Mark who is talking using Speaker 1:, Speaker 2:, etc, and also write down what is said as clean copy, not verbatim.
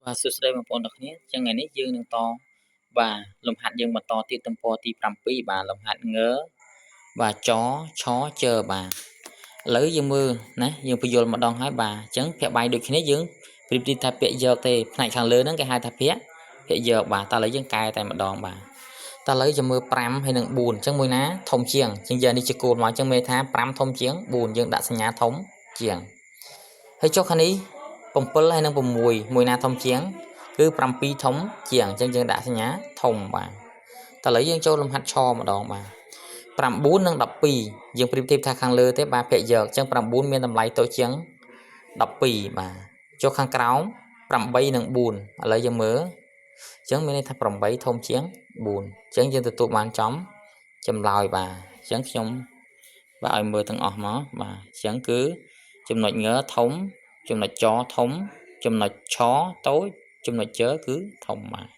Speaker 1: បាទសួស្តីបងប្អូនទាំងគ្នាចឹងថ្ងៃនេះយើងនឹងតបាទលំហាត់យើងបន្តទៀតទំព័រទី7បាទលំហាត់ងើបាទចឆជើបាទឥឡូវយើងមើលណាយើងបញ្យល់ម្ដងហើយបាទអញ្ចឹងភាគបាយដូចគ្នាយើងប្រៀបធៀបថាពាក្យយកទេផ្នែកខាងលើហ្នឹងគេហៅថាពាក្យយកបាទតើឥឡូវយើងកែតែម្ដងបាទតើឥឡូវយើងមើល5ហើយនឹង4អញ្ចឹងមួយណាធំជាងអញ្ចឹងយកនេះជាគោលមកអញ្ចឹងមេថា5ធំជាង4យើងដាក់សញ្ញាធំជាងហើយចុះខាងនេះ7ហើយនឹង6មួយណាធំជាងគឺ7ធំជាងអញ្ចឹងយើងដាក់សញ្ញាធំបាទតើឥឡូវយើងចូលលំហាត់ឆម្ដងបាទ9និង12យើងប្រៀបធៀបថាខាងលើទេបាទភាគយកអញ្ចឹង9មានតម្លៃតូចជាង12បាទចុះខាងក្រោម8និង4ឥឡូវយើងមើលអញ្ចឹងមានន័យថា8ធំជាង4អញ្ចឹងយើងទទួលបានចម្លើយបាទអញ្ចឹងខ្ញុំបាទឲ្យមើលទាំងអស់មកបាទអញ្ចឹងគឺចំណុចងធំចំណុចចធំចំណុចឆតូចចំណុចជើគឺធំបាទ